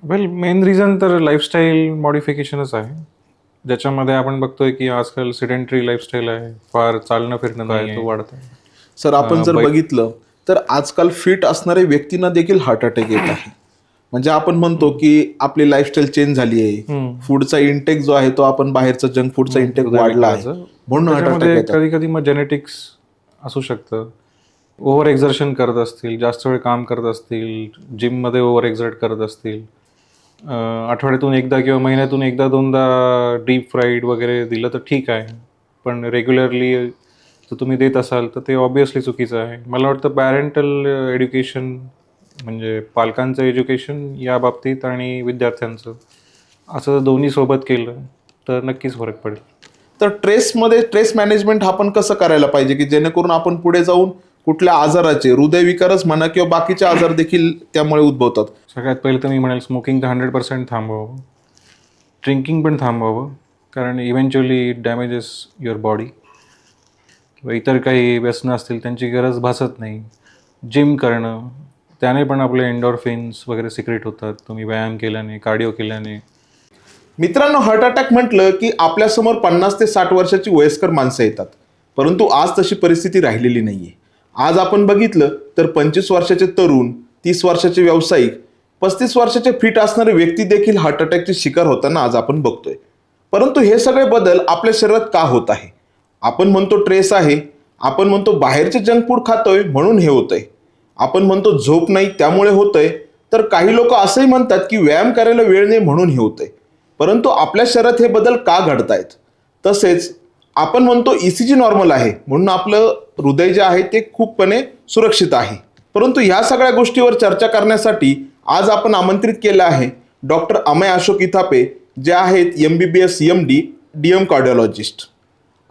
वेल, main reason तर lifestyle मॉडिफिकेशनच आहे. ज्याच्यामध्ये आपण बघतोय की आजकाल सिडेंटरी लाईफस्टाईल आहे. फार चालणं फिरणं काय नाही तो आहे. वाढत आहे. सर आपण जर बै बघितलं तर आजकाल फिट असणाऱ्या व्यक्तींना देखील हार्ट अटॅक येत आहे. म्हणजे आपण म्हणतो हं, की आपली लाईफस्टाईल चेंज झाली आहे. हं, फूडचा इंटेक जो आहे तो आपण बाहेरचा जंक फूडचा इंटेक वाढला आहे. हृदयविकाराचं. पण म्हणून हार्ट अटॅक त्याच्यामध्ये येतात. कधी-कधी मग जेनेटिक्स असू शकतं. ओव्हर एक्झर्शन करत असतील, जास्त वेळ काम करत असतील, जिममध्ये ओव्हर एक्झर्ट करत असतील. अ, आठवड्यातून एकदा किंवा महिन्यातून एकदा दोनदा डीप फ्राईड वगैरे दिलं तर ठीक आहे. पण रेग्युलरली जर तुम्ही देत असाल तर ते ऑब्व्हियसली चुकीचं आहे. मला वाटतं पॅरेंटल एज्युकेशन म्हणजे पालकांचं एज्युकेशन या बाबतीत आणि विद्यार्थ्यांचं असं दोन्ही सोबत केलं तर नक्कीच फरक पडेल. तर स्ट्रेस मॅनेजमेंट आपण कसं करायला पाहिजे की जेणेकरून आपण पुढे जाऊन कुठल्या आजाराचे हृदयविकारच म्हणा किंवा बाकीचे आजार देखील त्यामुळे उद्भवतात. सगळ्यात पहिलं तर मी म्हणेल स्मोकिंग तर 100% थांबवावं. ड्रिंकिंग पण थांबवावं. कारण eventually it damages your body. किंवा इतर काही व्यसनं असतील त्यांची गरज भासत नाही. जिम करणं, त्याने पण आपले एंडॉर्फिन्स वगैरे सिक्रेट होतात. तुम्ही व्यायाम केल्याने, कार्डिओ केल्याने. मित्रांनो, हार्ट अटॅक म्हटलं की आपल्यासमोर 50 ते 60 वर्षाची वयस्कर माणसं येतात. परंतु आज तशी परिस्थिती राहिलेली नाहीये. आज आपण बघितलं तर 25 वर्षाचे तरुण, 30 वर्षाचे व्यावसायिक, 35 वर्षाचे फिट असणारे व्यक्ती देखील हार्ट अटॅकचे शिकार होताना आज आपण बघतोय. परंतु हे सगळे बदल आपल्या शरीरात का होत आहे? आपण म्हणतो ट्रेस आहे, आपण म्हणतो बाहेरचे जंक फूड खातोय म्हणून हे होतंय, आपण म्हणतो झोप नाही त्यामुळे होतंय, तर काही लोक असंही म्हणतात की व्यायाम करायला वेळ नाही म्हणून हे होतंय. परंतु आपल्या शरीरात हे बदल का घडतायत? तसेच आपण म्हणतो ईसीजी नॉर्मल आहे म्हणून आपलं हृदय जे आहे ते खूपपणे सुरक्षित आहे. परंतु ह्या सगळ्या गोष्टीवर चर्चा करण्यासाठी आज आपण आमंत्रित केलं आहे डॉक्टर अमय अशोक इथापे, जे आहेत MBBS MD DM कार्डिओलॉजिस्ट.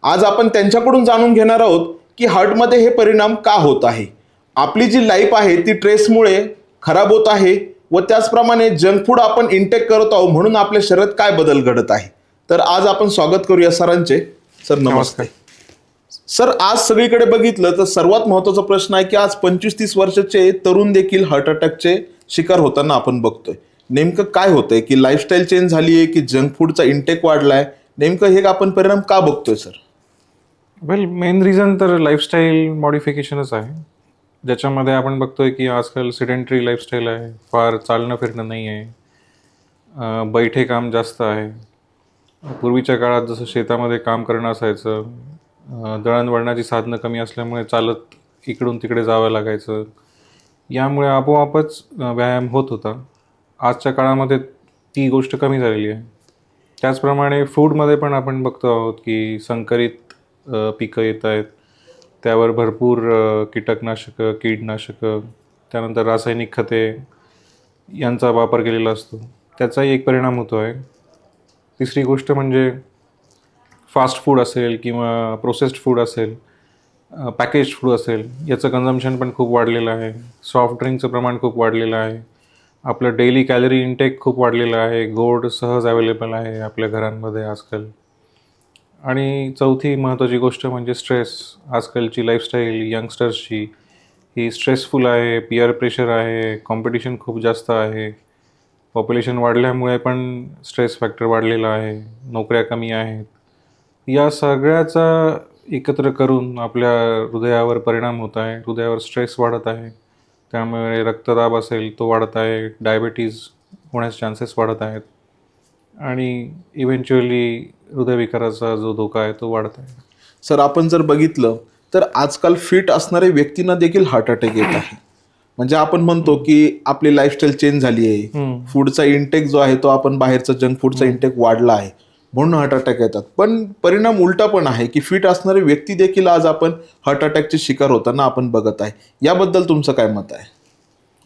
आज आपण त्यांच्याकडून जाणून घेणार आहोत की हार्टमध्ये हे परिणाम का होत आहे, आपली जी लाईफ आहे ती ट्रेसमुळे खराब होत आहे व त्याचप्रमाणे जंक फूड आपण इंटेक करत आहोत म्हणून आपल्या शरीरात काय बदल घडत आहे. तर आज आपण स्वागत करूया सरांचे. सर नमस्ते. नमस्कार. सर आज सगळीकडे बघितलं तर सर्वात महत्त्वाचा प्रश्न आहे की आज 25-30 वर्षाचे तरुण देखील हार्ट अटॅकचे शिकार होताना आपण बघतोय. नेमकं काय होतंय की लाईफस्टाईल चेंज झाली आहे की जंक फूडचा इंटेक वाढलाय? नेमकं हे आपण परिणाम का बघतोय सर? वेल, मेन रिझन तर लाईफस्टाईल मॉडिफिकेशनच आहे. ज्याच्यामध्ये आपण बघतोय की आजकाल सिडेंटरी लाईफस्टाईल आहे. फार चालणं फिरणं नाही आहे. बैठे काम जास्त आहे. पूर्वीच्या काळात जसं शेतामध्ये काम करणं असायचं, दळणवळणाची साधनं कमी असल्यामुळे चालत इकडून तिकडे जावं लागायचं. यामुळे आपोआपच व्यायाम होत होता. आजच्या काळामध्ये ती गोष्ट कमी झालेली आहे. त्याचप्रमाणे फूडमध्ये पण आपण बघतो आहोत की संकरित पिकं येत आहेत. त्यावर भरपूर कीटकनाशकं, कीडनाशकं, त्यानंतर रासायनिक खते यांचा वापर केलेला असतो. त्याचाही एक परिणाम होतो आहे. तिसरी गोष्ट म्हणजे फास्ट फूड असेल किंवा प्रोसेस्ड फूड असेल, पॅकेज्ड फूड असेल, याचं कन्झम्पशन पण खूप वाढलेलं आहे. सॉफ्ट ड्रिंकचं प्रमाण खूप वाढलेलं आहे. आपलं डेली कॅलरी इंटेक खूप वाढलेलं आहे. गोड सहज अवेलेबल आहे आपल्या घरांमध्ये आजकाल. आणि चौथी महत्त्वाची गोष्ट म्हणजे स्ट्रेस. आजकालची लाईफस्टाईल यंगस्टर्सची ही स्ट्रेसफुल आहे. पिअर प्रेशर आहे. कॉम्पिटिशन खूप जास्त आहे. पॉप्युलेशन वाढल्यामुळे पण स्ट्रेस फॅक्टर वाढलेला आहे. नोकऱ्या कमी आहेत. या सगळ्याचा एकत्र करून आपल्या हृदयावर परिणाम होत आहे. हृदयावर स्ट्रेस वाढत आहे. त्यामुळे रक्तदाब असेल तो वाढत आहे. डायबिटीज होण्याचे चान्सेस वाढत आहेत. आणि इव्हेंच्युअली हृदयविकाराचा जो धोका आहे तो वाढत आहे. सर आपण जर बघितलं तर आजकाल फिट असणाऱ्या व्यक्तींना देखील हार्ट अटॅक येत आहे. म्हणजे आपण म्हणतो की आपली लाईफस्टाईल चेंज झाली आहे. फूडचा इंटेक जो आहे तो आपण बाहेरचा जंक फूडचा इंटेक वाढला आहे म्हणून हार्ट अटॅक येतात. पण परिणाम उलटा पण आहे की फिट असणारे व्यक्ती देखील आज आपण हार्ट अटॅकचे शिकार होताना आपण बघत आहे. याबद्दल तुमचं काय मत आहे?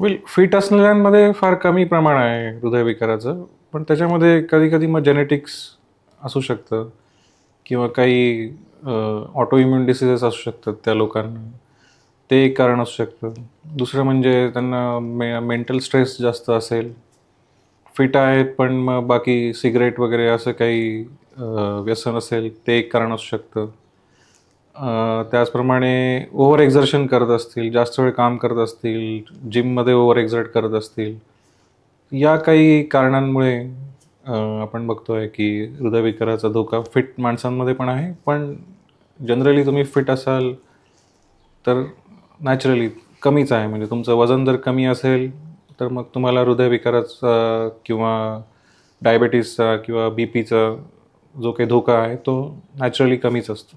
वेल, फिट असलेल्यांमध्ये फार कमी प्रमाण आहे हृदयविकाराचं. पण त्याच्यामध्ये कधी-कधी मग जेनेटिक्स असू शकतं किंवा काही ऑटो इम्युन डिसीजेस असू शकतात त्या लोकांना. ते एक कारण असू शकतं. दुसरं म्हणजे त्यांना मेंटल स्ट्रेस जास्त असेल. फिट आहेत पण मग बाकी सिगरेट वगैरे असं काही व्यसन असेल ते एक कारण असू शकतं. त्याचप्रमाणे ओव्हर एक्झर्शन करत असतील, जास्त वेळ काम करत असतील, जिममध्ये ओव्हर एक्झर्ट करत असतील, या काही कारणांमुळे आपण बघतोय की हृदयविकाराचा धोका फिट माणसांमध्ये पण आहे, पण जनरली तुम्ही फिट असाल तर नॅचरली कमीच आहे. म्हणजे तुमचं वजन जर कमी असेल तर मग तुम्हाला हृदयविकाराचा किंवा डायबिटीसचा किंवा बी पीचा जो काही धोका आहे तो नॅचरली कमीच असतो.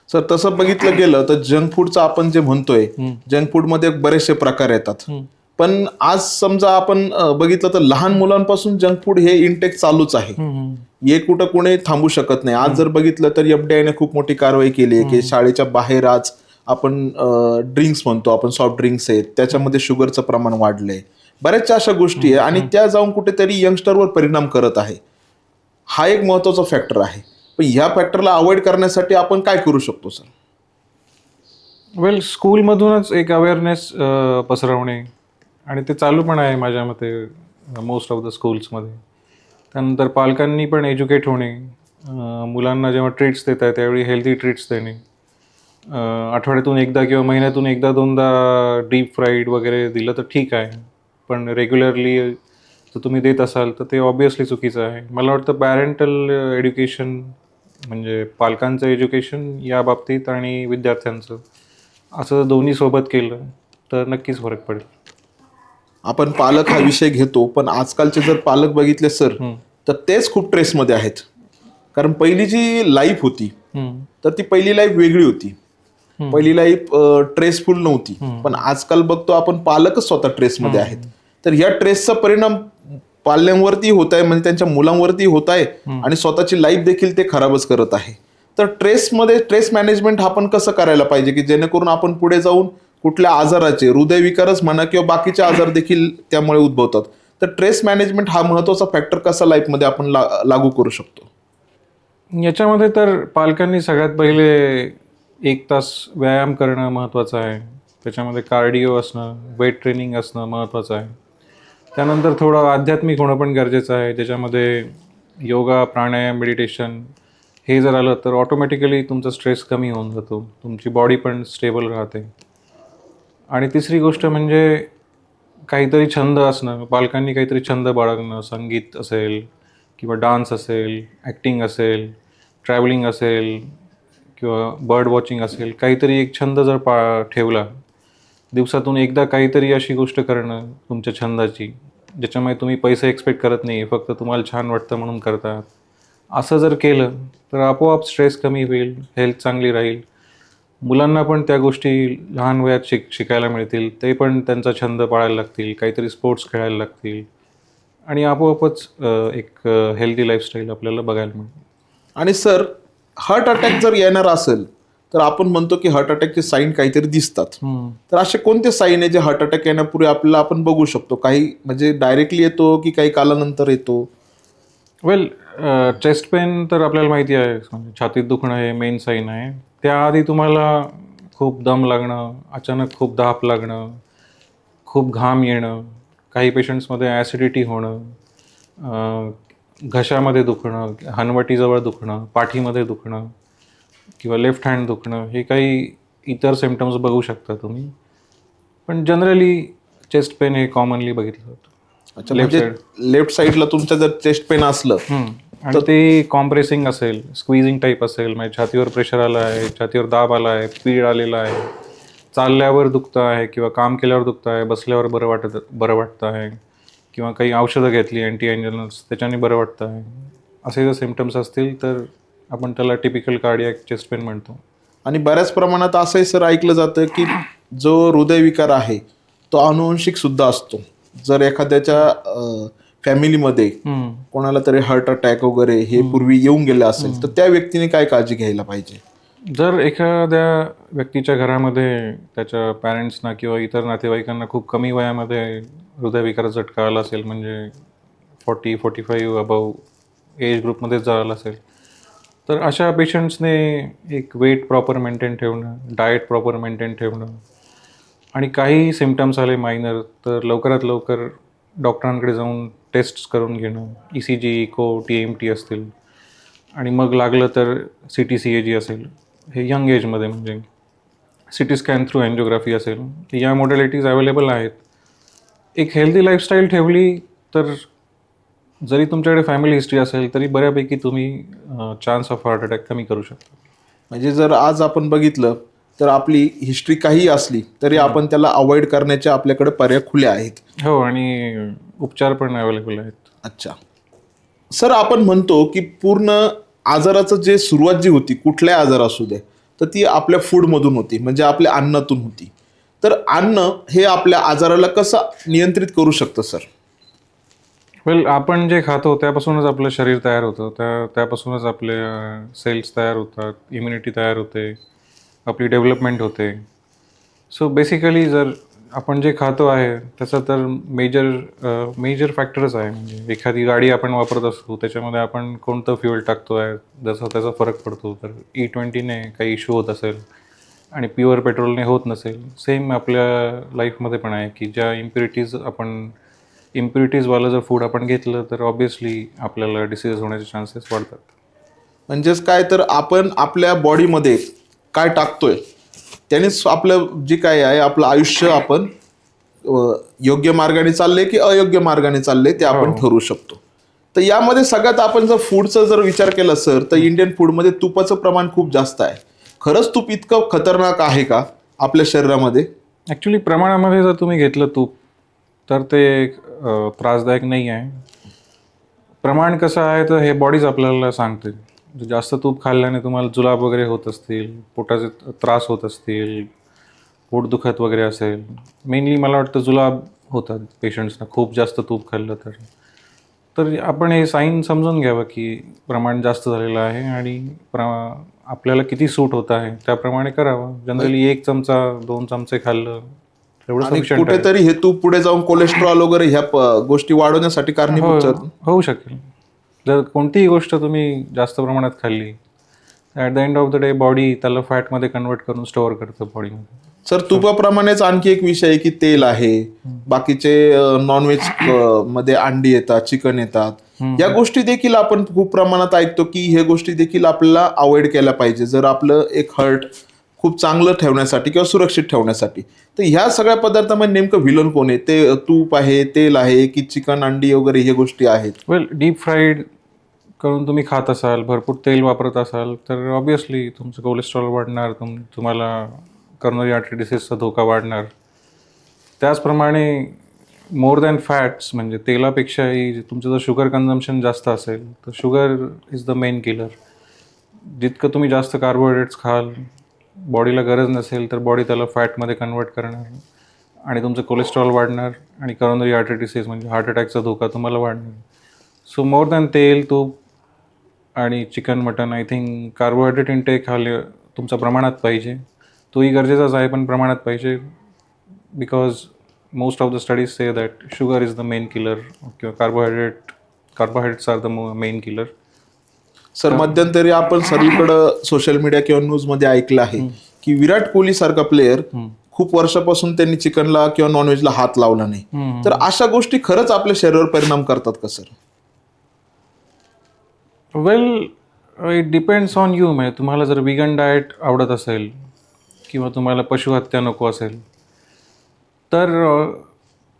सर तसं बघितलं गेलं तर जंक फूडचं आपण जे म्हणतोय, जंक फूडमध्ये बरेचसे प्रकार येतात. पण आज समजा आपण बघितलं तर लहान मुलांपासून जंक फूड हे इंटेक चालूच आहे. हे कुठं कोणी थांबू शकत नाही. आज जर बघितलं तर एफडीआयने खूप मोठी कारवाई केली आहे की शाळेच्या बाहेर आज आपण ड्रिंक्स म्हणतो, आपण सॉफ्ट ड्रिंक्स आहेत, त्याच्यामध्ये शुगरचं प्रमाण वाढलंय. बऱ्याचशा अशा गोष्टी आहे आणि त्या जाऊन कुठेतरी यंगस्टरवर परिणाम करत आहे. हा एक महत्वाचा फॅक्टर आहे. पण ह्या फॅक्टरला अवॉइड करण्यासाठी आपण काय करू शकतो सर? वेल, स्कूलमधूनच एक अवेअरनेस पसरवणे, आणि ते चालू पण आहे माझ्या मते मोस्ट ऑफ द स्कूल्समध्ये. त्यानंतर पालकांनी पण एज्युकेट होणे, मुलांना जेव्हा ट्रीट्स देत आहे त्यावेळी हेल्दी ट्रीट्स देणे, आठवड्यातून एकदा किंवा महिन्यातून एकदा दोनदा डीप फ्राईड वगैरे दिलं तर ठीक आहे, पण रेग्युलरली जर तुम्ही देत असाल तर ते ऑब्वियसली चुकीचं आहे. मला वाटतं पॅरेंटल एज्युकेशन म्हणजे पालकांचं एज्युकेशन या बाबतीत आणि विद्यार्थ्यांचं असं दोन्ही सोबत केलं तर नक्कीच फरक पडेल. आपण पालक हा विषय घेतो, पण आजकालचे जर पालक बघितले सर तर तेच खूप ट्रेसमध्ये आहेत. कारण पहिली जी लाईफ होती तर ती पहिली लाईफ वेगळी होती. पहिली लाईफ ट्रेसफुल नव्हती. पण आजकाल बघतो आपण पालकच स्वतः ट्रेसमध्ये आहेत. तर या ट्रेसचा परिणाम पाल्यांवरती होत आहे, म्हणजे त्यांच्या मुलांवरती होत आहे आणि स्वतःची लाईफ देखील ते खराबच करत आहे. तर ट्रेस मॅनेजमेंट आपण कसं करायला पाहिजे की जेणेकरून आपण पुढे जाऊन कुठल्या आजाराचे, हृदयविकारच म्हणा किंवा बाकीचे आजार देखील त्यामुळे उद्भवतात. तर ट्रेस मॅनेजमेंट हा महत्वाचा फॅक्टर कसा लाईफमध्ये आपण लागू करू शकतो? याच्यामध्ये तर पालकांनी सगळ्यात पहिले 1 तास व्यायाम करणं महत्त्वाचं आहे. त्याच्यामध्ये कार्डिओ असणं, वेट ट्रेनिंग असणं महत्त्वाचं आहे. त्यानंतर थोडं आध्यात्मिक होणं पण गरजेचं आहे, ज्याच्यामध्ये योगा, प्राणायाम, मेडिटेशन हे जर आलं तर ऑटोमॅटिकली तुमचा स्ट्रेस कमी होऊन जातो, तुमची बॉडी पण स्टेबल राहते. आणि तिसरी गोष्ट म्हणजे काहीतरी छंद असणं, पालकांनी काहीतरी छंद बाळगणं, संगीत असेल किंवा डान्स असेल, ॲक्टिंग असेल, ट्रॅव्हलिंग असेल किंवा बर्ड वॉचिंग असेल, काहीतरी एक छंद जर ठेवला, दिवसातून एकदा काहीतरी अशी गोष्ट करणं तुमच्या छंदाची, ज्याच्यामुळे तुम्ही पैसे एक्सपेक्ट करत नाही, फक्त तुम्हाला छान वाटतं म्हणून करतात, असं जर केलं तर आपोआप स्ट्रेस कमी होईल, हेल्थ चांगली राहील. मुलांना पण त्या गोष्टी लहान वयात शिकायला मिळतील, ते पण त्यांचा छंद पाळायला लागतील, काहीतरी स्पोर्ट्स खेळायला लागतील आणि आपोआपच एक हेल्दी लाईफस्टाईल आपल्याला बघायला मिळेल. आणि सर, हार्ट अटॅक जर येणार असेल तर आपण म्हणतो की हार्ट अटॅकचे साईन काहीतरी दिसतात. तर असे कोणते साईन आहे जे हार्ट अटॅक येण्यापूर्वी आपल्याला आपण बघू शकतो? काही म्हणजे डायरेक्टली येतो की काही कालानंतर येतो? वेल, चेस्ट पेन तर आपल्याला माहिती आहे, म्हणजे छातीत दुखणं हे मेन साईन आहे. त्याआधी तुम्हाला खूप दम लागणं, अचानक खूप धाप लागणं, खूप घाम येणं, काही पेशंट्समध्ये ॲसिडिटी होणं, घशामध्ये दुखणं, हनवटीजवळ दुखणं, पाठीमध्ये दुखणं किंवा लेफ्ट हँड दुखणं, हे काही इतर सिम्पटम्स बघू शकता तुम्ही. पण जनरली चेस्ट पेन हे कॉमनली बघितलं जातं. अच्छा, म्हणजे लेफ्ट साईडला तुमच्या जर चेस्ट पेन असलं आणि ते कॉम्प्रेसिंग असेल, स्क्वीजिंग टाईप असेल, म्हणजे छातीवर प्रेशर आलं आहे, छातीवर दाब आला आहे, पीळ आलेला आहे, चालल्यावर दुखतं आहे किंवा काम केल्यावर दुखतं आहे, बसल्यावर बरं वाटतं आहे किंवा काही औषधं घेतली अँटी एंजल्स त्याच्याने बरं वाटतं आहे, असे जर सिम्पटम्स असतील तर आपण त्याला टिपिकल कार्डियाक चेस्ट पेन म्हणतो. आणि बऱ्याच प्रमाणात असंही सर ऐकलं जातं की जो हृदयविकार आहे तो अनुवंशिक सुद्धा असतो. जर एखाद्याच्या फॅमिलीमध्ये कोणाला तरी हार्ट अटॅक वगैरे हे पूर्वी येऊन गेलं असेल तर त्या व्यक्तीने काय काळजी घ्यायला पाहिजे? जर एखाद्या व्यक्तीच्या घरामध्ये त्याच्या पॅरेंट्सना किंवा इतर नातेवाईकांना खूप कमी वयामध्ये हृदयविकाराचा झटका आला असेल, म्हणजे 40-45 अबव एज ग्रुपमध्येच झाला असेल, तर अशा पेशंट्सने एक वेट प्रॉपर मेंटेन ठेवणं, डाएट प्रॉपर मेंटेन ठेवणं आणि काही सिम्पटम्स आले मायनर तर लवकरात लवकर डॉक्टरांकडे जाऊन टेस्ट्स करून घेणं, ECG, इको, TMT असतील, आणि मग लागलं तर CT/CAG असेल, हे यंग एजमध्ये, म्हणजे CT स्कॅन थ्रू अँजिओग्राफी असेल, या मॉडॅलिटीज अवेलेबल आहेत. एक हेल्दी लाईफस्टाईल ठेवली तर जरी तुमच्याकडे फॅमिली हिस्ट्री असेल तरी बऱ्यापैकी तुम्ही चान्स ऑफ हार्ट अटॅक कमी करू शकता. म्हणजे जर आज आपण बघितलं तर आपली हिस्ट्री काही असली तरी आपण त्याला अवॉइड करण्याचे आपल्याकडे पर्याय खुले आहेत. हो, आणि उपचार पण अवेलेबल आहेत. अच्छा सर, आपण म्हणतो की पूर्ण आजाराचं जे सुरुवात जी होती कुठल्याही आजार असू दे तर ती आपल्या फूडमधून होती, म्हणजे आपल्या अन्नातून होती. तर अन्न हे आपल्या आजाराला कसं नियंत्रित करू शकतं सर? वेल, आपण जे खातो त्यापासूनच आपलं शरीर तयार होतं, त्यापासूनच आपले सेल्स तयार होतात, इम्युनिटी तयार होते, आपली डेव्हलपमेंट होते. सो बेसिकली जर आपण जे खातो आहे त्याचा तर मेजर फॅक्टरच आहे. म्हणजे एखादी गाडी आपण वापरत असतो त्याच्यामध्ये आपण कोणतं फ्युएल टाकतो आहे जसा त्याचा फरक पडतो. तर E20ने काही इश्यू होत असेल आणि प्युअर पेट्रोलने होत नसेल, सेम आपल्या लाईफमध्ये पण आहे की ज्या इम्प्युरिटीजवालं जर फूड आपण घेतलं तर ऑब्व्हियसली आपल्याला डिसीज होण्याचे चान्सेस वाढतात. म्हणजेच काय, तर आपण आपल्या बॉडीमध्ये काय टाकतोय त्यानेच आपलं जे काय आहे आपलं आयुष्य आपण योग्य मार्गाने चाललंय की अयोग्य मार्गाने चाललंय ते आपण ठरवू शकतो. तर यामध्ये सगळ्यात आपण जर फूडचा जर विचार केला सर तर इंडियन फूडमध्ये तुपाचं प्रमाण खूप जास्त आहे. खरंच तूप इतकं खतरनाक आहे का आपल्या शरीरामध्ये? ॲक्च्युली प्रमाणामध्ये जर तुम्ही घेतलं तूप तर ते त्रासदायक नाही आहे. प्रमाण कसं आहे तर हे बॉडीज आपल्याला सांगते. जास्त तूप खाल्ल्याने तुम्हाला जुलाब वगैरे होत असतील, पोटाचे त्रास होत असतील, पोट दुखत वगैरे असेल, मेनली मला वाटतं जुलाब होतात पेशंट्सना खूप जास्त तूप खाल्लं तर. तर आपण हे साईन समजून घ्यावं की प्रमाण जास्त झालेलं आहे आणि आपल्याला किती सूट होत आहे त्याप्रमाणे करावं. जनरली 1 चमचा 2 चमचे खाल्लं एवढं आणि sufficient आहे. कुठेतरी हे तूप पुढे जाऊन कोलेस्ट्रॉल वगैरे ह्या गोष्टी वाढवण्यासाठी कारणीभूत ठरतं. होऊ शकेल. जर कोणतीही गोष्ट तुम्ही जास्त प्रमाणात खाल्ली at the end of the day body त्याला फॅटमध्ये कन्वर्ट करून स्टोअर करतं बॉडीमध्ये. सर, तुपाप्रमाणेच आणखी एक विषय आहे की तेल आहे, बाकीचे नॉनव्हेज मध्ये अंडी येतात, चिकन येतात, या गोष्टी देखील आपण खूप प्रमाणात ऐकतो की हे गोष्टी देखील आपल्याला अवॉइड केल्या पाहिजे जर आपलं एक हार्ट खूप चांगलं ठेवण्यासाठी किंवा सुरक्षित ठेवण्यासाठी. तर ह्या सगळ्या पदार्थामध्ये नेमकं व्हिलन कोण आहे? ते तूप आहे, तेल आहे की चिकन, अंडी वगैरे हे गोष्टी आहेत? वेल, डीप फ्राईड करून तुम्ही खात असाल, भरपूर तेल वापरत असाल तर ऑब्व्हियसली तुमचं कोलेस्ट्रॉल वाढणार, तुम्हाला करोनरी आर्टरी डिसीजचा धोका वाढणार. त्याचप्रमाणे मोर दॅन फॅट्स म्हणजे तेलापेक्षाही तुमचं जर शुगर कन्झम्पशन जास्त असेल तर sugar is the main killer. जितकं तुम्ही जास्त कार्बोहायड्रेट्स खाल, बॉडीला गरज नसेल तर बॉडी त्याला फॅटमध्ये कन्वर्ट करणार आणि तुमचं कोलेस्ट्रॉल वाढणार आणि करोनरी आर्टरी डिसीज म्हणजे हार्ट अटॅकचा धोका तुम्हाला वाढणार. सो मोर दॅन तेल, तूप आणि chicken, mutton, I think carbohydrate intake हा तुमचा प्रमाणात पाहिजे. तोही गरजेचाच आहे पण प्रमाणात पाहिजे. Because most of the studies say that sugar is the main killer किंवा carbohydrates are the main killer. Sir, मध्यंतरी आपण सगळीकडं सोशल मीडिया किंवा न्यूजमध्ये ऐकलं आहे की विराट कोहली सारखा प्लेयर खूप वर्षापासून त्यांनी चिकनला किंवा नॉनव्हेजला हात लावला नाही. तर अशा गोष्टी खरंच आपल्या शरीरावर परिणाम करतात का sir? Well, it depends on you. म्हणजे तुम्हाला जर विगन डाएट आवडत असेल किंवा तुम्हाला पशुहत्या नको असेल तर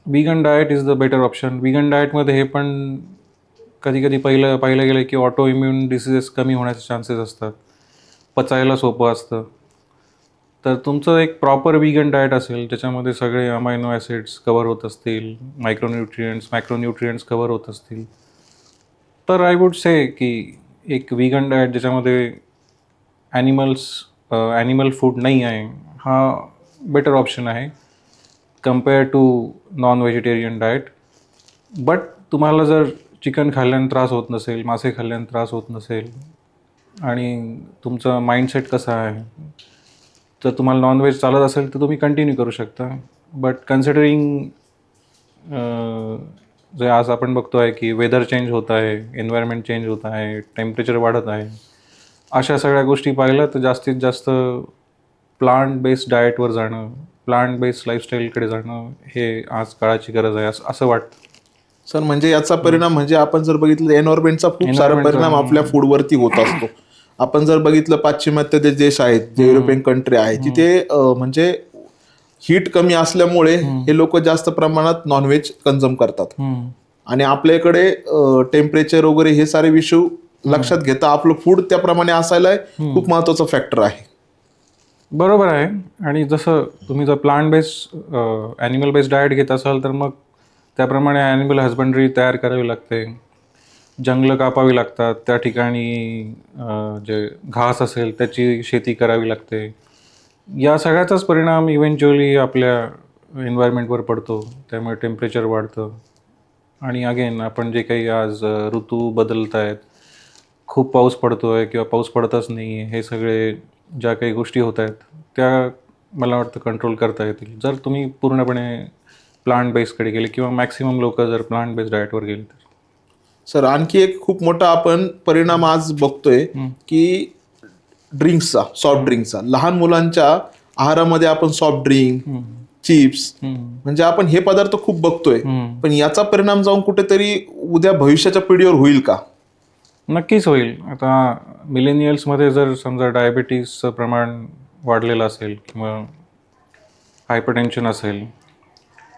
vegan diet is the better option. Vegan डाएटमध्ये हे पण कधी कधी पाहिलं गेलं की ऑटो इम्युन डिसीजेस कमी होण्याचे चान्सेस असतात, पचायला सोपं असतं. तर तुमचं एक प्रॉपर विगन डाएट असेल ज्याच्यामध्ये सगळे अमायनो ॲसिड्स कवर होत असतील, मॅक्रोन्यूट्रियंट्स कवर होत असतील, तर आय वुड से की एक विगन डाएट ज्याच्यामध्ये ॲनिमल फूड नाही आहे हा बेटर ऑप्शन आहे compare to non vegetarian diet. But तुम्हाला जर चिकन खाल्ल्याने त्रास होत नसेल, मासे खाल्ल्याने त्रास होत नसेल आणि तुमचा माइंडसेट कसा आहे तर तुम्हाला नॉनव्हेज चालत असेल तर तुम्ही कंटिन्यू करू शकता. बट कन्सिडरिंग जे आज आपण बघतो आहे की वेदर चेंज होत आहे, एन्व्हायरमेंट चेंज होत आहे, टेम्परेचर वाढत आहे, अशा सगळ्या गोष्टी पाहिल्या तर जास्तीत जास्त प्लांट बेस्ड डाएटवर जाणं, प्लांट बेस्ड लाईफस्टाईलकडे जाणं हे आज काळाची गरज आहे असं वाटतं. सर, म्हणजे याचा परिणाम म्हणजे आपण जर बघितलं एन्व्हायरमेंटचा खूप सारा परिणाम आपल्या फूडवरती होत असतो. आपण जर बघितलं पाश्चिमात्य देश आहेत, जे युरोपियन कंट्री आहे, तिथे म्हणजे हीट कमी असल्यामुळे हे लोक जास्त प्रमाणात नॉनव्हेज कन्झ्युम करतात आणि आपल्याकडे टेम्परेचर वगैरे हे सारे विषय लक्षात घेता आपलं फूड त्याप्रमाणे असायला खूप महत्वाचा फॅक्टर आहे. बरोबर आहे. आणि जसं तुम्ही जर plant based animal based diet घेत असाल तर मग त्याप्रमाणे ॲनिमल हजबंडरी तयार करावी लागते, जंगलं कापावी लागतात, त्या ठिकाणी जे घास असेल त्याची शेती करावी लागते. या सगळ्याचाच परिणाम इव्हेंच्युअली आपल्या एन्व्हायरमेंटवर पडतो. त्यामुळे टेम्परेचर वाढतं. आणि अगेन आपण जे काही आज ऋतू बदलत आहेत, खूप पाऊस पडतो आहे किंवा पाऊस पडतच नाही आहे, हे सगळे ज्या काही गोष्टी होत आहेत त्या मला वाटतं कंट्रोल करता येतील जर तुम्ही पूर्णपणे प्लांट बेस्डकडे गेले किंवा मॅक्सिमम लोक जर प्लांट बेस्ड डाएटवर गेले तर. सर आणखी एक खूप मोठा आपण परिणाम आज बघतोय की ड्रिंक्सचा, सॉफ्ट ड्रिंकचा. लहान मुलांच्या आहारामध्ये आपण सॉफ्ट ड्रिंक, चिप्स म्हणजे आपण हे पदार्थ खूप बघतोय. पण याचा परिणाम जाऊन कुठेतरी उद्या भविष्याच्या पिढीवर होईल का? नक्कीच होईल. आता मिलेनियल्समध्ये जर समजा डायबिटीसचं प्रमाण वाढलेलं असेल किंवा हायपरटेन्शन असेल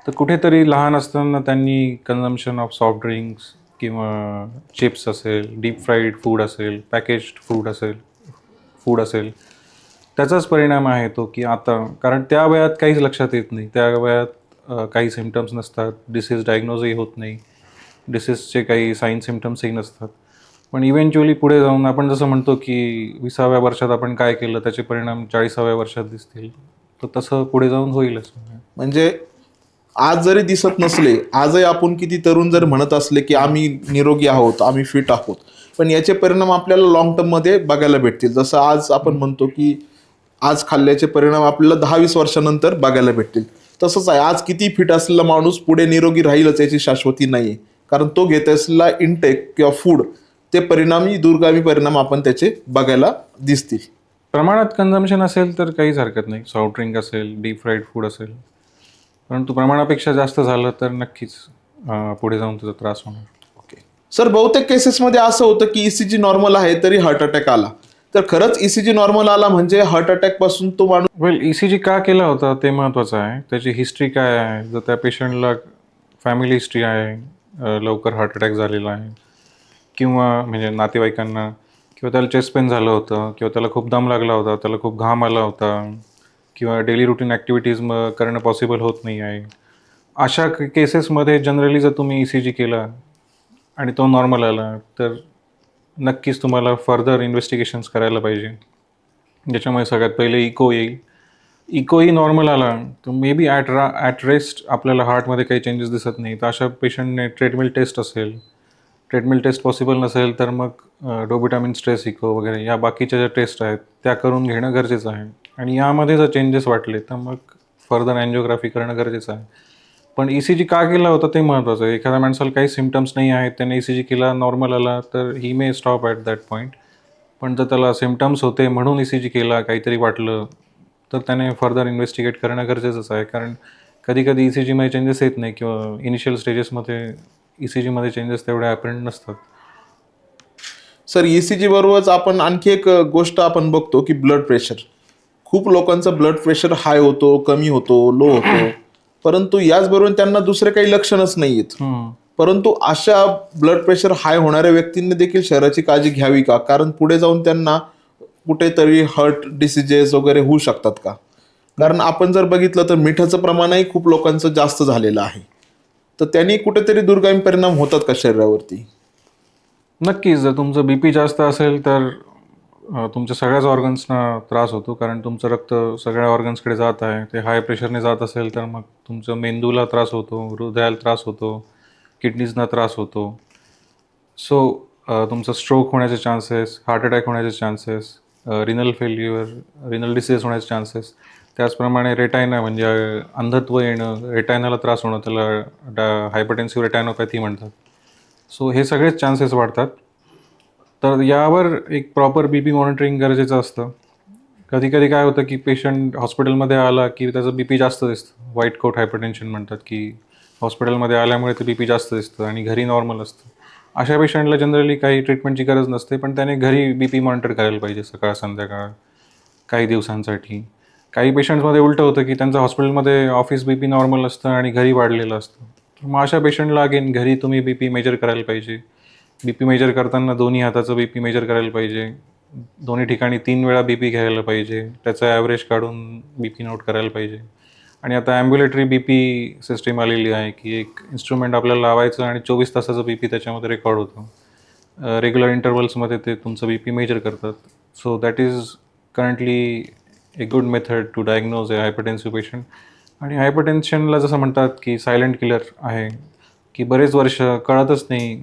तर कुठेतरी लहान असताना त्यांनी कन्झम्पशन ऑफ सॉफ्ट ड्रिंक्स किंवा चिप्स असेल, डीप फ्राईड फूड असेल, पॅकेज्ड फूड असेल त्याचाच परिणाम आहे तो की आता कारण त्या वयात काहीच लक्षात येत नाही, त्या वयात काही सिम्पटम्स नसतात, डिसीज डायग्नोजही होत नाही, डिसीजचे काही साईन सिम्पटम्सही नसतात. पण इव्हेंच्युअली पुढे जाऊन आपण जसं म्हणतो की 20व्या वर्षात आपण काय केलं त्याचे परिणाम 40व्या वर्षात दिसतील, तर तसं पुढे जाऊन होईलच. म्हणजे आज जरी दिसत नसले, आजही आपण किती तरुण जर म्हणत असले की आम्ही निरोगी आहोत, आम्ही फिट आहोत, पण याचे परिणाम आपल्याला लॉंग टर्ममध्ये बघायला भेटतील. जसं आज आपण म्हणतो की आज खाल्ल्याचे परिणाम आपल्याला 10-20 वर्षानंतर बघायला भेटतील. तसंच आहे, आज किती फिट असलेला माणूस पुढे निरोगी राहीलच याची शाश्वती नाही आहे. कारण तो घेत असलेला इंटेक किंवा फूड ते परिणामी दूरगामी परिणाम आपण त्याचे बघायला दिसतील. प्रमाणात कन्झम्पशन असेल तर काहीच हरकत नाही, सॉफ्ट ड्रिंक असेल, डीप फ्राईड फूड असेल, परंतु प्रमाणापेक्षा जास्त झालं तर नक्कीच पुढे जाऊन त्याचा त्रास होणार. ओके सर, बहुतेक केसेसमध्ये असं होतं की ECG नॉर्मल आहे तरी हार्ट अटॅक आला. तर खरंच ECG नॉर्मल आला म्हणजे हार्ट अटॅक पासून तो माणूस वेल ECG का केला होता ते महत्त्वाचं आहे. त्याची हिस्ट्री काय आहे, जर त्या पेशंटला फॅमिली हिस्ट्री आहे, लवकर हार्ट अटॅक झालेला आहे किंवा म्हणजे नातेवाईकांना, किंवा त्याला चेस्ट पेन झालं होतं किंवा त्याला खूप दम लागला होता, त्याला खूप घाम आला होता किंवा डेली रुटीन ॲक्टिव्हिटीज करणं पॉसिबल होत नाही आहे, अशा केसेसमध्ये जनरली जर तुम्ही ECG केला आणि तो नॉर्मल आला तर नक्कीच तुम्हाला फर्दर इन्व्हेस्टिगेशन्स करायला पाहिजे. ज्याच्यामुळे सगळ्यात पहिले इको येईल. इकोही नॉर्मल आला तर मे बी ॲट रेस्ट आपल्याला हार्टमध्ये काही चेंजेस दिसत नाही, तर अशा पेशंटने ट्रेडमिल टेस्ट असेल, ट्रेडमिल टेस्ट पॉसिबल नसेल तर मग डोबिटामिन स्ट्रेस इको वगैरे या बाकीच्या ज्या टेस्ट आहेत त्या करून घेणं गरजेचं आहे. आणि यामध्ये जर चेंजेस वाटले तर मग फर्दर अँजिओग्राफी करणं गरजेचं आहे. पण ECG का केला होता ते महत्त्वाचं आहे. एखाद्या माणसाला काही सिम्पटम्स नाही आहेत, त्याने ECG केला, नॉर्मल आला तर ही may stop at that point. पण जर त्याला सिम्पटम्स होते म्हणून ECG केला, काहीतरी वाटलं, तर त्याने फर्दर इन्व्हेस्टिगेट करणं गरजेचंच आहे. कारण कधी कधी ECGमध्ये चेंजेस येत नाही किंवा इनिशियल स्टेजेसमध्ये ECGमध्ये चेंजेस तेवढे ॲपरंट नसतात. सर ECG बरोबरच आपण आणखी एक गोष्ट आपण बघतो की ब्लड प्रेशर. खूप लोकांचा ब्लड प्रेशर हाय होतो, कमी होतो, लो होतो, परंतु याचबरोबर त्यांना दुसरे काही लक्षणच नाही आहेत. परंतु अशा ब्लड प्रेशर हाय होणाऱ्या व्यक्तींनी देखील शरीराची काळजी घ्यावी का? कारण पुढे जाऊन त्यांना कुठेतरी हार्ट डिसीजेस वगैरे होऊ शकतात का? कारण आपण जर बघितलं तर मिठाचं प्रमाणही खूप लोकांचं जास्त झालेलं आहे, तर त्यांनी कुठेतरी दुर्गामी परिणाम होतात का शरीरावरती? नक्कीच. जर तुमचं BP जास्त असेल तर तुमच्या सगळ्याच ऑर्गन्सना त्रास होतो, कारण तुमचं रक्त सगळ्या ऑर्गन्सकडे जात आहे. ते हाय प्रेशरने जात असेल तर मग तुमचं मेंदूला त्रास होतो, हृदयाला त्रास होतो, किडनीजना त्रास होतो. सो तुमचं स्ट्रोक होण्याचे चान्सेस, हार्ट अटॅक होण्याचे chances, renal failure, renal disease होण्याचे चान्सेस, त्याचप्रमाणे रेटायना म्हणजे अंधत्व येणं, रेटायनाला त्रास होणं, त्याला हायपरटेन्सिव्ह रेटायनोपॅथी म्हणतात. सो हे सगळेच चान्सेस वाढतात. तर यावर एक प्रॉपर BP मॉनिटरिंग गरजेचं असतं. कधी कधी काय होतं की पेशंट हॉस्पिटलमध्ये आला की त्याचं BP जास्त दिसतं, व्हाईट कोट हायपरटेन्शन म्हणतात, की हॉस्पिटलमध्ये आल्यामुळे ते BP जास्त दिसतं आणि घरी नॉर्मल असतं. अशा पेशंटला जनरली काही ट्रीटमेंटची गरज नसते, पण त्याने घरी BP मॉनिटर करायला पाहिजे सकाळ संध्याकाळ काही दिवसांसाठी. काही पेशंट्समध्ये उलटं होतं की त्यांचं हॉस्पिटलमध्ये ऑफिस BP नॉर्मल असतं आणि घरी वाढलेलं असतं. मग अशा पेशंटला अगेन घरी तुम्ही बी पी मेजर करायला पाहिजे. बी पी मेजर करताना दोन्ही हाताचं बी पी मेजर करायला पाहिजे. दोन्ही ठिकाणी 3 वेळा बी पी घ्यायला पाहिजे. त्याचा ॲव्हरेज काढून बी पी नोट करायला पाहिजे. आणि आता ॲम्ब्युलेटरी बी पी सिस्टीम आलेली आहे की एक इन्स्ट्रुमेंट आपल्याला लावायचं आणि 24 तासाचं बी पी त्याच्यामध्ये रेकॉर्ड होतं. रेग्युलर इंटरवल्समध्ये ते तुमचं बी पी मेजर करतात. So that is currently a good method to diagnose a hypertensive patient. आणि हायपरटेन्शनला जसं म्हणतात की सायलेंट किलर आहे, की बरेच वर्ष कळतच नाही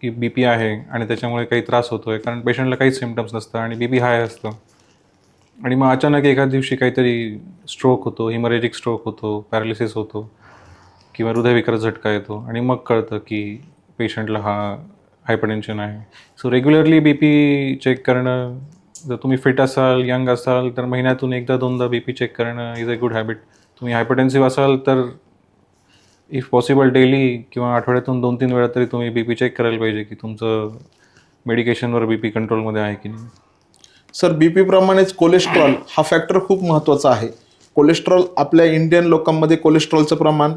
की बी पी आहे आणि त्याच्यामुळे काही त्रास होतो आहे, कारण पेशंटला काहीच सिम्पटम्स नसतं आणि बी पी हाय असतं. आणि मग अचानक एखाद दिवशी काहीतरी स्ट्रोक होतो, हिमरेजिक स्ट्रोक होतो, पॅरालिसिस होतो किंवा हृदयविकार झटका येतो आणि मग कळतं की पेशंटला हायपरटेन्शन आहे. सो रेग्युलरली बी पी चेक करणं, जर तुम्ही फिट असाल, यंग असाल तर महिन्यातून एकदा दोनदा बी पी चेक करणं इज अ गुड हॅबिट. तुम्ही हायपरटेन्सिव्ह असाल तर इफ पॉसिबल डेली किंवा आठवड्यातून 2-3 वेळा तरी तुम्ही बी पी चेक करायला पाहिजे की तुमचं मेडिकेशनवर बी पी कंट्रोलमध्ये आहे की नाही. सर, बीपी प्रमाणेच कोलेस्ट्रॉल हा फॅक्टर खूप महत्त्वाचा आहे. कोलेस्ट्रॉल आपल्या इंडियन लोकांमध्ये कोलेस्ट्रॉलचं प्रमाण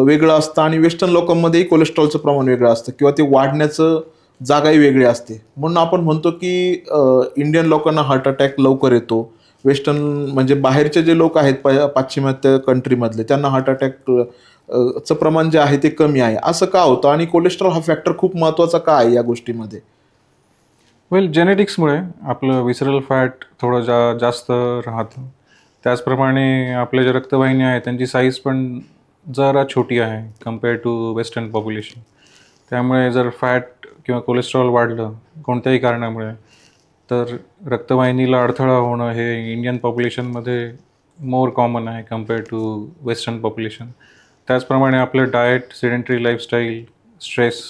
वेगळं असतं आणि वेस्टर्न लोकांमध्येही कोलेस्ट्रॉलचं प्रमाण वेगळं असतं किंवा ते वाढण्याचं जागाही वेगळी असते. म्हणून आपण म्हणतो की इंडियन लोकांना हार्ट अटॅक लवकर येतो. वेस्टर्न म्हणजे बाहेरचे जे लोक आहेत पाश्चिमात्य कंट्रीमधले, त्यांना हार्ट अटॅक चं प्रमाण जे आहे ते कमी आहे. असं का होतं आणि कोलेस्ट्रॉल हा फॅक्टर खूप महत्त्वाचा का आहे या गोष्टीमध्ये? वेल, जेनेटिक्समुळे आपलं विसरल फॅट थोडं जास्त राहतं. त्याचप्रमाणे आपल्या ज्या रक्तवाहिन्या आहेत त्यांची साईज पण जरा छोटी आहे कम्पेअर टू वेस्टर्न पॉप्युलेशन. त्यामुळे जर फॅट किंवा कोलेस्ट्रॉल वाढलं कोणत्याही कारणामुळे तर रक्तवाहिनीला अडथळा होणं हे इंडियन पॉप्युलेशनमध्ये मोर कॉमन आहे कम्पेअर टू वेस्टर्न पॉप्युलेशन. त्याचप्रमाणे आपलं डाएट, सेडेंटरी लाईफस्टाईल, स्ट्रेस,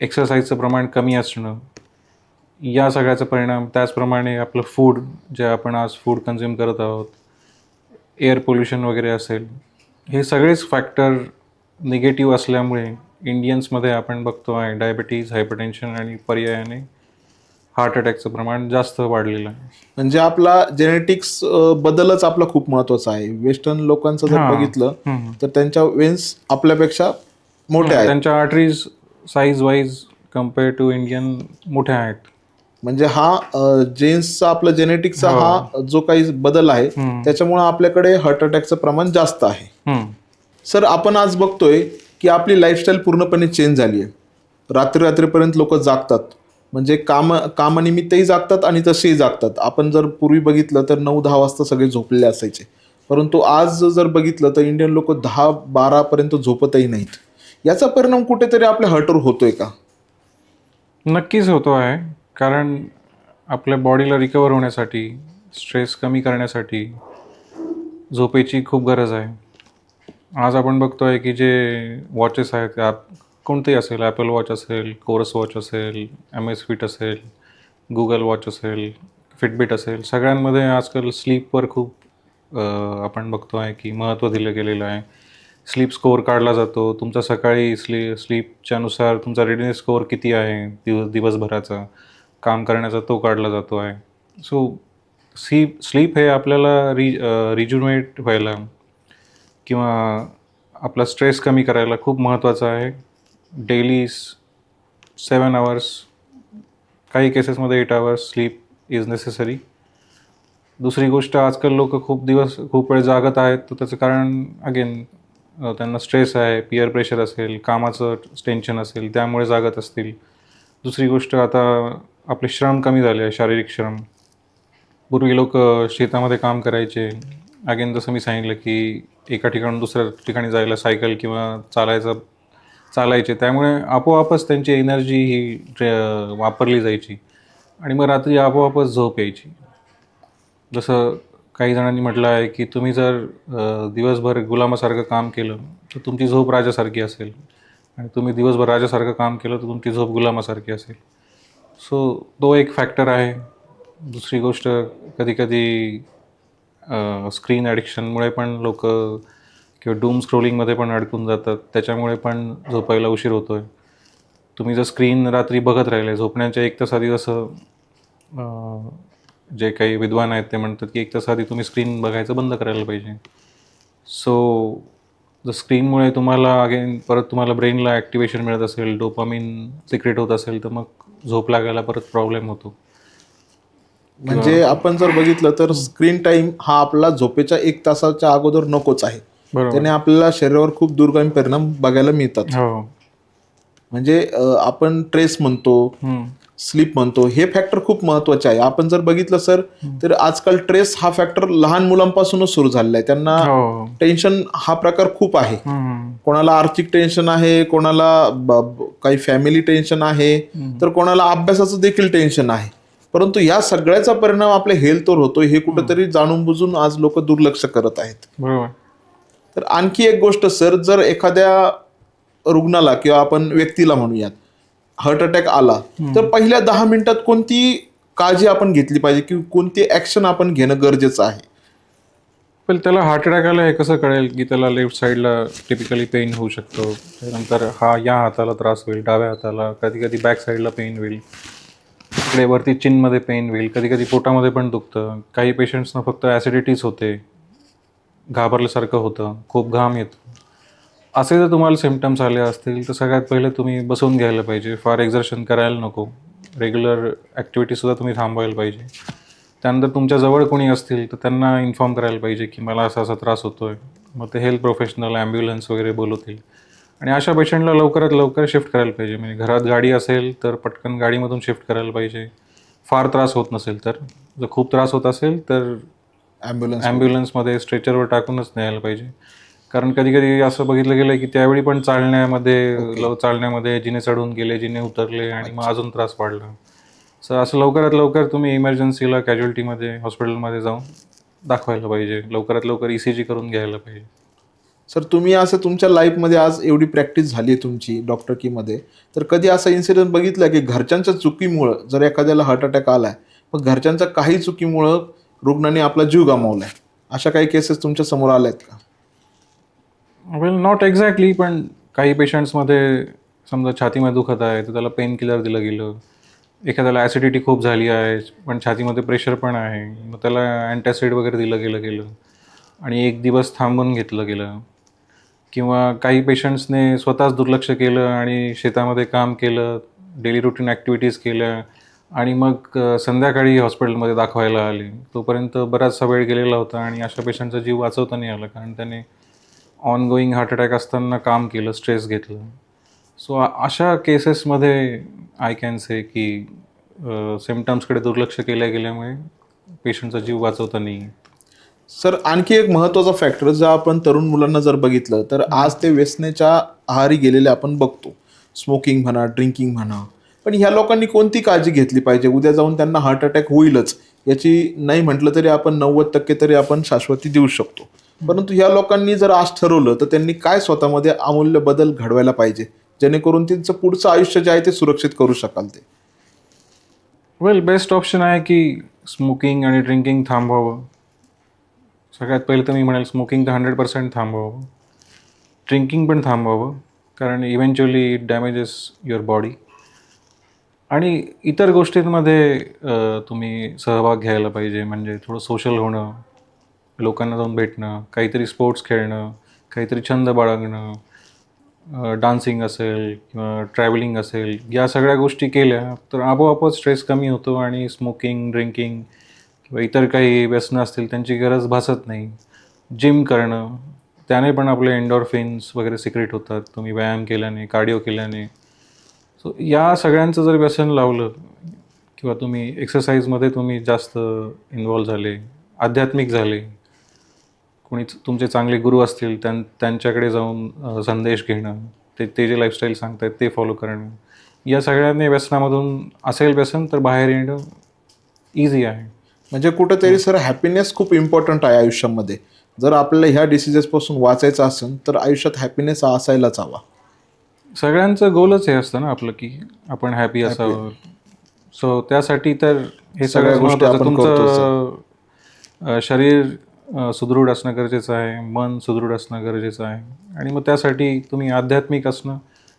एक्सरसाइजचं प्रमाण कमी असणं, या सगळ्याचा परिणाम, त्याचप्रमाणे आपलं फूड, जे आपण आज फूड कन्झ्युम करत आहोत, एअर पोल्युशन वगैरे असेल, हे सगळेच फॅक्टर निगेटिव्ह असल्यामुळे इंडियन्समध्ये आपण बघतो आहे डायबिटीज, हायपरटेन्शन आणि पर्यायाने हार्ट अटॅकचं प्रमाण जास्त वाढलेलं आहे. म्हणजे आपला जेनेटिक्स बदलच आपला खूप महत्वाचा आहे. वेस्टर्न लोकांचं जर बघितलं तर त्यांच्या वेन्स आपल्यापेक्षा मोठ्या आहेत. त्यांच्या arteries size wise compare to Indian मोठ्या आहेत. म्हणजे हा जेन्सचा आपला जेनेटिक्सचा हा जो काही बदल आहे त्याच्यामुळे आपल्याकडे हार्ट अटॅकचं प्रमाण जास्त आहे. सर, आपण आज बघतोय की आपली लाईफस्टाईल पूर्णपणे चेंज झाली आहे. रात्रीपर्यंत लोक जागतात, म्हणजे कामानिमित्तही जागतात आणि तसेही जागतात. आपण जर पूर्वी बघितलं तर 9-10 वाजता सगळे झोपलेले असायचे, परंतु आज जर बघितलं तर इंडियन लोक 10-12 पर्यंत झोपतही नाहीत. याचा परिणाम कुठेतरी आपल्या हार्टवर होतोय का? नक्कीच होतो आहे, कारण आपल्या बॉडीला रिकवर होण्यासाठी, स्ट्रेस कमी करण्यासाठी झोपेची खूप गरज आहे. आज आपण बघतो आहे की जे वॉचेस आहेत, कोणतेही असेल, ॲपल वॉच असेल, कोरस वॉच असेल, Amazfit असेल, गुगल वॉच असेल, फिटबिट असेल, सगळ्यांमध्ये आजकाल स्लीपवर खूप आपण बघतो आहे की महत्त्व दिलं गेलेलं आहे. स्लीप स्कोअर काढला जातो. तुमचा सकाळी स्लीपच्यानुसार तुमचा रेडीनेस स्कोअर किती आहे दिवसभराचा काम करण्याचा, तो काढला जातो आहे. सो स्लीप हे आपल्याला रिज्युनेट व्हायला किंवा आपला स्ट्रेस कमी करायला खूप महत्त्वाचं आहे. डेली 7 आवर्स, काही केसेसमध्ये 8 आवर्स स्लीप इज नेसेसरी. दुसरी गोष्ट, आजकाल लोक खूप वेळ जागत आहेत, तर त्याचं कारण अगेन त्यांना स्ट्रेस आहे, पिअर प्रेशर असेल, कामाचं टेन्शन असेल, त्यामुळे जागत असतील. दुसरी गोष्ट, आता आपले श्रम कमी झाले आहे, शारीरिक श्रम. पूर्वी लोक शेतामध्ये काम करायचे, अगेन जसं मी सांगितलं की एका ठिकाणून दुसऱ्या ठिकाणी जायला सायकल किंवा चालायचे, त्यामुळे आपोआपच त्यांची एनर्जी ही वापरली जायची आणि मग रात्री आपोआपच झोप यायची. जसं काही जणांनी म्हटलं आहे की तुम्ही जर दिवसभर गुलामासारखं काम केलं तर तुमची झोप राजासारखी असेल, आणि तुम्ही दिवसभर राजासारखं काम केलं तर तुमची झोप गुलामासारखी असेल. सो तो एक फॅक्टर आहे. दुसरी गोष्ट, कधीकधी स्क्रीन ॲडिक्शनमुळे पण लोक किंवा डूम स्क्रोलिंगमध्ये पण अडकून जातात, त्याच्यामुळे पण झोपायला उशीर होतो आहे. तुम्ही जर स्क्रीन रात्री बघत राहिले, झोपण्याच्या 1 तास आधी, जसं जे काही विद्वान आहेत ते म्हणतात की 1 तास आधी तुम्ही स्क्रीन बघायचं बंद करायला पाहिजे. सो जर स्क्रीनमुळे तुम्हाला अगेन परत तुम्हाला ब्रेनला ॲक्टिवेशन मिळत असेल, डोपामिन सिक्रेट होत असेल, तर मग झोप लागायला परत प्रॉब्लेम होतो. म्हणजे आपण जर बघितलं तर स्क्रीन टाइम हा आपला झोपेच्या 1 तासाच्या अगोदर नकोच आहे. बरोबर. त्याने आपल्याला शरीरावर खूप दूरगामी परिणाम बघायला मिळतात. हो. म्हणजे आपण ट्रेस म्हणतो, स्लीप म्हणतो, हे फॅक्टर खूप महत्वाचे आहे. आपण जर बघितलं सर तर आजकाल ट्रेस हा फॅक्टर लहान मुलांपासूनच सुरू झालेला आहे. त्यांना हो. टेन्शन हा प्रकार खूप आहे. कोणाला आर्थिक टेन्शन आहे, कोणाला काही फॅमिली टेन्शन आहे, तर कोणाला अभ्यासाचं देखील टेन्शन आहे. परंतु या सगळ्याचा परिणाम आपल्या हेल्थवर होतो हे कुठंतरी जाणून बुजून आज लोक दुर्लक्ष करत आहेत. बरोबर. तर आणखी एक गोष्ट सर, जर एखाद्या रुग्णाला किंवा आपण व्यक्तीला म्हणूयात हार्ट अटॅक आला तर पहिल्या 10 मिनिटात कोणती काळजी आपण घेतली पाहिजे किंवा कोणती ऍक्शन आपण घेणं गरजेचं आहे? पण त्याला हार्ट अटॅक आला हे कसं कळेल की त्याला लेफ्ट साईडला टिपिकली पेन होऊ शकतो, त्यानंतर या हाताला त्रास होईल, डाव्या हाताला, कधी कधी बॅक साईडला पेन होईल, इकडे वरती चिनमध्ये पेन होईल, कधी कधी पोटामध्ये पण दुखतं, काही पेशंट्सना फक्त ॲसिडिटीच होते, घाबरल्यासारखं होतं, खूप घाम येतो. असे जर तुम्हाला सिम्पटम्स आले असतील तर सगळ्यात पहिले तुम्ही बसून घ्यायला पाहिजे, फार एक्झर्शन करायला नको, रेग्युलर ॲक्टिव्हिटीसुद्धा तुम्ही थांबवायला पाहिजे. त्यानंतर तुमच्याजवळ कोणी असतील तर त्यांना इन्फॉर्म करायला पाहिजे की मला असा असा त्रास होतो आहे. मग ते हेल्थ प्रोफेशनल, ॲम्ब्युलन्स वगैरे बोलवतील आणि अशा पेशंटला लवकरात लवकर शिफ्ट करायला पाहिजे. म्हणजे घरात गाडी असेल तर पटकन गाडीमधून शिफ्ट करायला पाहिजे, फार त्रास होत नसेल तर. जर खूप त्रास होत असेल तर ॲम्ब्युलन्समध्ये स्ट्रेचरवर टाकूनच न्यायला पाहिजे. कारण कधी कधी असं बघितलं गेलं की त्यावेळी पण चालण्यामध्ये जिने चढून गेले, जिने उतरले आणि मग अजून त्रास वाढला. सर असं लवकरात लवकर तुम्ही इमर्जन्सीला कॅज्युअल्टीमध्ये हॉस्पिटलमध्ये जाऊन दाखवायला पाहिजे, लवकरात लवकर ECG करून घ्यायला पाहिजे. सर तुम्ही असं तुमच्या लाईफमध्ये आज एवढी प्रॅक्टिस झाली आहे तुमची डॉक्टरकीमध्ये, तर कधी असा इन्सिडेंट बघितला की घरच्यांच्या चुकीमुळं जर एखाद्याला हार्ट अटॅक आलाय मग घरच्यांच्या काही चुकीमुळं रुग्णाने आपला जीव गमावलाय, अशा काही केसेस तुमच्या समोर आल्या आहेत का? वेल नॉट एक्झॅक्टली, पण काही पेशंट्समध्ये समजा छातीमध्ये दुखत आहे तर त्याला पेन किलर दिलं गेलं, एखाद्याला ॲसिडिटी खूप झाली आहे पण छातीमध्ये प्रेशर पण आहे, मग त्याला अँटॅसिड वगैरे दिलं गेलं आणि 1 दिवस थांबून घेतलं गेलं. किंवा काही पेशंट्सने स्वतःच दुर्लक्ष केलं आणि शेतामध्ये काम केलं, डेली रुटीन ॲक्टिव्हिटीज केल्या आणि मग संध्याकाळी हॉस्पिटलमध्ये दाखवायला आले. तोपर्यंत बराचसा वेळ गेलेला होता आणि अशा पेशंटचा जीव वाचवता नाही आला कारण त्याने ऑनगोईंग हार्ट अटॅक असताना काम केलं, स्ट्रेस घेतलं. सो अशा केसेसमध्ये आय कॅन से की सिम्पटम्सकडे दुर्लक्ष केल्या गेल्यामुळे पेशंटचा जीव वाचवता नाही. सर आणखी एक महत्त्वाचा फॅक्टर जर आपण तरुण मुलांना जर बघितलं तर आज ते व्यसनेच्या आहारी गेलेले आपण बघतो. स्मोकिंग म्हणा, ड्रिंकिंग म्हणा. पण ह्या लोकांनी कोणती काळजी घेतली पाहिजे? उद्या जाऊन त्यांना हार्ट अटॅक होईलच याची नाही म्हटलं तरी आपण 90% तरी आपण शाश्वती देऊ शकतो. परंतु ह्या लोकांनी जर आज ठरवलं तर त्यांनी काय स्वतःमध्ये अमूल्य बदल घडवायला पाहिजे जेणेकरून त्यांचं पुढचं आयुष्य जे आहे ते सुरक्षित करू शकाल ते? वेल बेस्ट ऑप्शन आहे की स्मोकिंग आणि ड्रिंकिंग थांबवावं. सगळ्यात पहिलं तर मी म्हणेल स्मोकिंग तर 100% थांबवावं, ड्रिंकिंग पण थांबवावं कारण eventually it damages your body. आणि इतर गोष्टींमध्ये तुम्ही सहभाग घ्यायला पाहिजे, म्हणजे थोडं सोशल होणं, लोकांना जाऊन भेटणं, काहीतरी स्पोर्ट्स खेळणं, काहीतरी छंद बाळगणं, डान्सिंग असेल किंवा ट्रॅव्हलिंग असेल, या सगळ्या गोष्टी केल्या तर आपोआपच स्ट्रेस कमी होतो आणि स्मोकिंग, ड्रिंकिंग किंवा इतर काही व्यसनं असतील त्यांची गरज भासत नाही. जिम करणं, त्याने पण आपले एंडॉर्फिन्स वगैरे सिक्रेट होतात तुम्ही व्यायाम केल्याने, कार्डिओ केल्याने. सो या सगळ्यांचं जर व्यसन लावलं किंवा तुम्ही एक्सरसाइजमध्ये तुम्ही जास्त इन्व्हॉल्व झाले, आध्यात्मिक झाले, कोणी तुमचे चांगले गुरु असतील त्यांच्याकडे जाऊन संदेश घेणं, ते जे लाईफस्टाईल सांगत आहेत ते फॉलो करणं, या सगळ्यांनी व्यसनामधून असेल व्यसन तर बाहेर येणं इझी आहे. म्हणजे कुठेतरी सर हॅपीनेस खूप इम्पॉर्टंट आहे आयुष्यामध्ये. जर आपल्याला ह्या डिसिजेसपासून वाचायचं असेल तर आयुष्यात हॅपीनेस हा असायलाच हवा. सगळ्यांचं गोलच हे असतं ना आपलं की आपण हॅपी असावं. सो त्यासाठी तर हे सगळ्या गोष्टी तुमचं शरीर सुदृढ असणं गरजेचं आहे, मन सुदृढ असणं गरजेचं आहे आणि मग त्यासाठी तुम्ही आध्यात्मिक असणं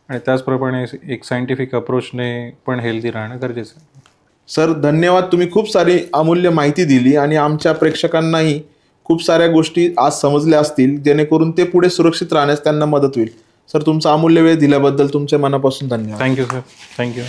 आणि त्याचप्रमाणे एक सायंटिफिक अप्रोचने पण हेल्दी राहणं गरजेचं आहे. सर धन्यवाद, तुम्ही खूप सारी अमूल्य माहिती दिली आणि आमच्या प्रेक्षकांनाही खूप साऱ्या गोष्टी आज समजल्या असतील जेणेकरून ते पुढे सुरक्षित राहण्यास त्यांना मदत होईल. सर, तुमचा अमूल्य वेळ दिल्याबद्दल तुमच्या मनापासून धन्यवाद. Thank you sir, thank you.